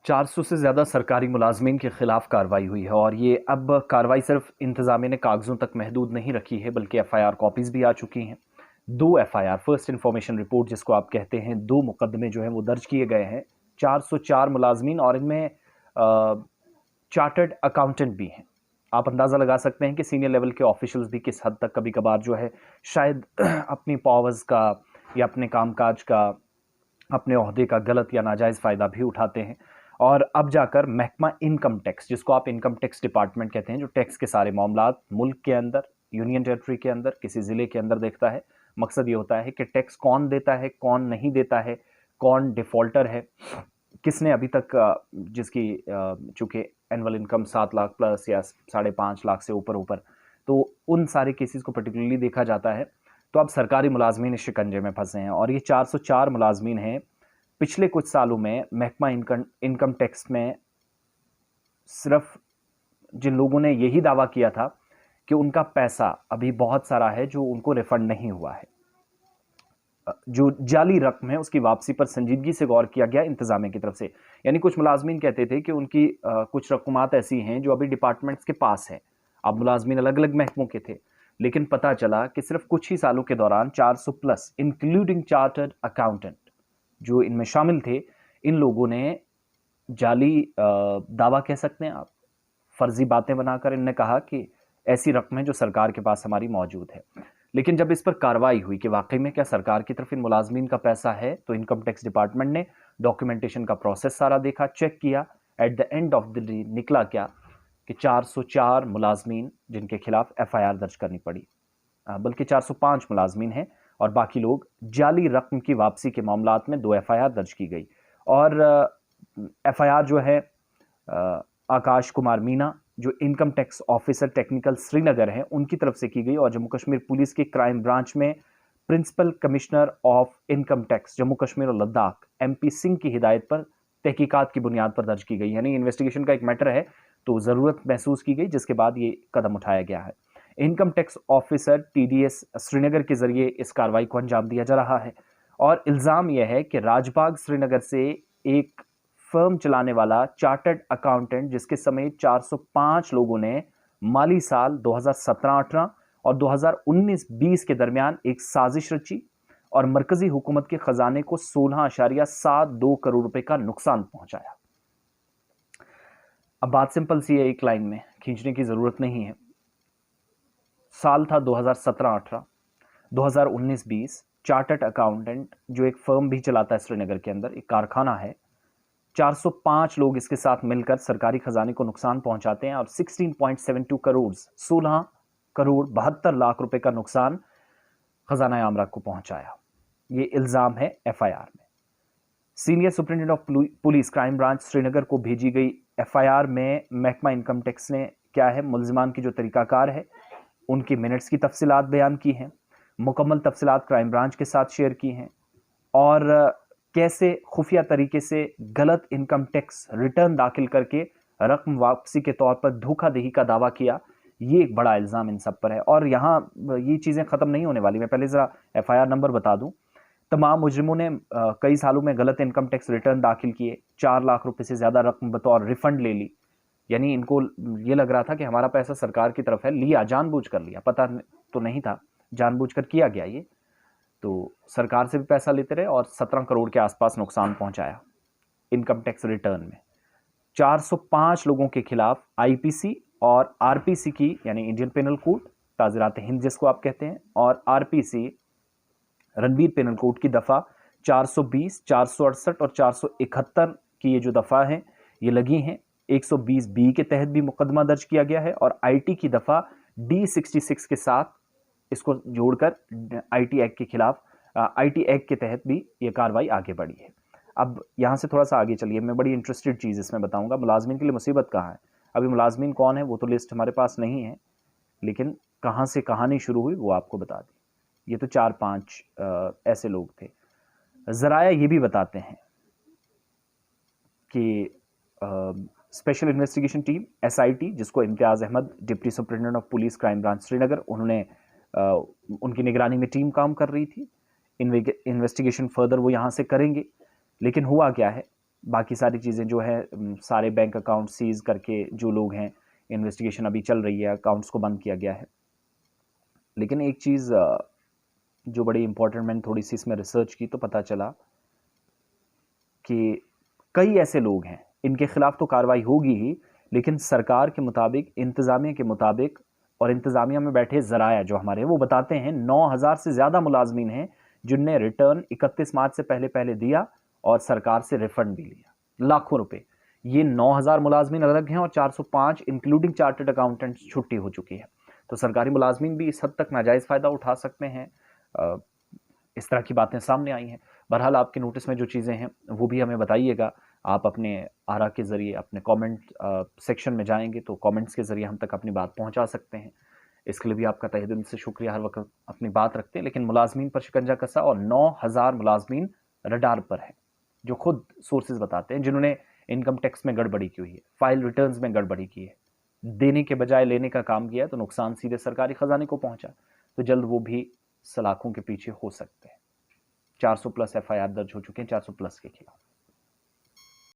400 से ज़्यादा सरकारी मुलाजमीन के खिलाफ कार्रवाई हुई है और ये अब कार्रवाई सिर्फ इंतजामिया ने कागज़ों तक महदूद नहीं रखी है बल्कि एफआईआर कॉपीज़ भी आ चुकी हैं। 2 एफआईआर फर्स्ट इन्फॉर्मेशन रिपोर्ट जिसको आप कहते हैं, 2 मुकदमे जो हैं वो दर्ज किए गए हैं। 404 मुलाजमीन और इनमें चार्टर्ड अकाउंटेंट भी हैं। आप अंदाज़ा लगा सकते हैं कि सीनियर लेवल के ऑफिशियल्स भी किस हद तक कभी कभार जो है शायद अपनी पावर्स का या अपने कामकाज का, अपने ओहदे का गलत या नाजायज़ फ़ायदा भी उठाते हैं। और अब जाकर महकमा इनकम टैक्स, जिसको आप इनकम टैक्स डिपार्टमेंट कहते हैं, जो टैक्स के सारे मामलात मुल्क के अंदर, यूनियन टेरिटरी के अंदर, किसी ज़िले के अंदर देखता है। मकसद ये होता है कि टैक्स कौन देता है, कौन नहीं देता है, कौन डिफ़ॉल्टर है, किसने अभी तक जिसकी चूँकि एनुअल इनकम 7 लाख प्लस या 5.5 लाख से ऊपर ऊपर, तो उन सारे केसेस को पर्टिकुलरली देखा जाता है। तो अब सरकारी मुलाजमीन इस शिकंजे में फंसे हैं और ये 404 मुलाजमीन हैं। पिछले कुछ सालों में महकमा इनकम टैक्स में सिर्फ जिन लोगों ने यही दावा किया था कि उनका पैसा अभी बहुत सारा है जो उनको रिफंड नहीं हुआ है, जो जाली रकम है उसकी वापसी पर संजीदगी से गौर किया गया इंतजामिया की तरफ से। यानी कुछ मुलाजमीन कहते थे कि उनकी कुछ रकमात ऐसी हैं जो अभी डिपार्टमेंट्स के पास है। अब मुलाजमीन अलग अलग महकमों के थे, लेकिन पता चला कि सिर्फ कुछ ही सालों के दौरान 400 प्लस इंक्लूडिंग चार्टर्ड अकाउंटेंट जो इनमें शामिल थे, इन लोगों ने जाली दावा कह सकते हैं आप, फर्जी बातें बनाकर इनने कहा कि ऐसी रकमें जो सरकार के पास हमारी मौजूद है। लेकिन जब इस पर कार्रवाई हुई कि वाकई में क्या सरकार की तरफ इन मुलाजमीन का पैसा है, तो इनकम टैक्स डिपार्टमेंट ने डॉक्यूमेंटेशन का प्रोसेस सारा देखा, चेक किया। At the end of the day निकला क्या कि 404 मुलाजमीन जिनके खिलाफ एफआईआर दर्ज करनी पड़ी, बल्कि 405 मुलाजमीन हैं और बाकी लोग जाली रकम की वापसी के मामलात में 2 एफआईआर दर्ज की गई। और एफआईआर जो है आकाश कुमार मीना जो income tax officer technical Srinagar हैं उनकी तरफ से की गई और जम्मू कश्मीर पुलिस के क्राइम ब्रांच में principal commissioner of income tax Jammu Kashmir और लद्दाख MP सिंह की हिदायत पर तहकीकात की बुनियाद पर दर्ज की गई। यानी इन्वेस्टिगेशन का एक मैटर है तो ज़रूरत महसूस की गई, जिसके बाद ये कदम उठाया गया है। Income tax officer TDS Srinagar के जरिए इस कार्रवाई को अंजाम दिया जा रहा है और इल्ज़ाम यह है कि राजबाग श्रीनगर से एक फर्म चलाने वाला चार्टर्ड अकाउंटेंट जिसके समेत 405 लोगों ने माली साल 2017-18 और 2019-20 के दरमियान एक साजिश रची और मरकजी हुकूमत के खजाने को 16.72 करोड़ रुपए का नुकसान पहुंचाया। अब बात सिंपल सी है, एक लाइन में खींचने की जरूरत नहीं है। साल था 2017-18, 2019-20, चार्टर्ड अकाउंटेंट जो एक फर्म भी चलाता है श्रीनगर के अंदर, एक कारखाना है, 405 लोग इसके साथ मिलकर सरकारी खजाने को नुकसान पहुंचाते हैं और 16.72 करोड़ 16 करोड़ 72 लाख रुपए का नुकसान खजाना आमरा को पहुंचाया। ये इल्जाम है एफआईआर में। Senior superintendent of police crime branch Srinagar को भेजी गई एफआईआर में महकमा इनकम टैक्स ने क्या है, मुल्जिमान की जो तरीकाकार है उनकी मिनट्स की तफसीलात बयान की हैं, मुकम्मल तफसीलात क्राइम ब्रांच के साथ शेयर की हैं और कैसे खुफिया तरीके से गलत इनकम टैक्स रिटर्न दाखिल करके रकम वापसी के तौर पर धोखाधड़ी का दावा किया। ये एक बड़ा इल्ज़ाम इन सब पर है और यहाँ ये चीज़ें ख़त्म नहीं होने वाली। मैं पहले ज़रा एफआईआर नंबर बता दूं। तमाम मुजरिमों ने कई सालों में गलत इनकम टैक्स रिटर्न दाखिल किए, 4 लाख रुपए से ज़्यादा रकम बतौर रिफंड ले ली। यानी इनको ये लग रहा था कि हमारा पैसा सरकार की तरफ है, लिया, जानबूझ कर लिया, पता तो नहीं था, जानबूझ कर किया गया ये। तो सरकार से भी पैसा लेते रहे और 17 करोड़ के आसपास नुकसान पहुंचाया इनकम टैक्स रिटर्न में। 405 लोगों के खिलाफ IPC और RPC की, यानी इंडियन पेनल कोड ताज़ीरात हिंद जिसको आप कहते हैं, और RPC रणबीर पेनल कोड की दफ़ा 420, 468 और 471 की ये जो दफ़ा हैं ये लगी हैं। 120B के तहत भी मुकदमा दर्ज किया गया है और IT की दफ़ा D66 के साथ इसको जोड़कर IT एक्ट के खिलाफ, IT एक्ट के तहत भी ये कार्रवाई आगे बढ़ी है। अब यहाँ से थोड़ा सा आगे चलिए, मैं बड़ी इंटरेस्टेड चीज़ इसमें बताऊंगा। मुलाजमीन के लिए मुसीबत कहाँ है? अभी मुलाजमीन कौन है वो तो लिस्ट हमारे पास नहीं है, लेकिन कहाँ से कहानी शुरू हुई वो आपको बता दी। ये तो 4-5 ऐसे लोग थे। ज़राया ये भी बताते हैं कि स्पेशल इन्वेस्टिगेशन टीम SIT, जिसको Imtiaz Ahmed deputy superintendent of police crime branch Srinagar, उन्होंने उनकी निगरानी में टीम काम कर रही थी। इन्वेस्टिगेशन फर्दर वो यहाँ से करेंगे। लेकिन हुआ क्या है, बाकी सारी चीज़ें जो है सारे बैंक अकाउंट सीज करके जो लोग हैं, इन्वेस्टिगेशन अभी चल रही है, अकाउंट्स को बंद किया गया है। लेकिन एक चीज़ जो बड़ी इंपॉर्टेंट, मैंने थोड़ी सी इसमें रिसर्च की तो पता चला कि कई ऐसे लोग हैं, इनके खिलाफ तो कार्रवाई होगी ही, लेकिन सरकार के मुताबिक, इंतज़ामिया के मुताबिक, और इंतज़ामिया में बैठे ज़राया जो हमारे हैं वो बताते हैं 9,000 से ज़्यादा मुलाजमीन हैं जिनने रिटर्न 31 मार्च से पहले पहले दिया और सरकार से रिफंड भी लिया, लाखों रुपए। ये 9,000 मुलाजमीन अलग हैं और 405 इंक्लूडिंग चार्टर्ड अकाउंटेंट्स छुट्टी हो चुकी है। तो सरकारी मुलाजमीन भी इस हद तक नाजायज़ फ़ायदा उठा सकते हैं। इस तरह की बातें सामने आई हैं। बहरहाल आपके नोटिस में जो चीज़ें हैं वो भी हमें बताइएगा। आप अपने आरा के ज़रिए अपने कमेंट सेक्शन में जाएंगे तो कमेंट्स के ज़रिए हम तक अपनी बात पहुंचा सकते हैं। इसके लिए भी आपका तहे दिल से शुक्रिया, हर वक्त अपनी बात रखते हैं। लेकिन मुलाजमीन पर शिकंजा कसा और 9,000 मुलाजमीन रडार पर हैं, जो खुद सोर्सेज बताते हैं, जिन्होंने इनकम टैक्स में गड़बड़ी की हुई है, फाइल रिटर्न्स में गड़बड़ी की है, देने के बजाय लेने का काम किया, तो नुकसान सीधे सरकारी खजाने को पहुंचा। तो जल्द वो भी सलाखों के पीछे हो सकते हैं। 400 प्लस FIR दर्ज हो चुके हैं 400 प्लस के खिलाफ।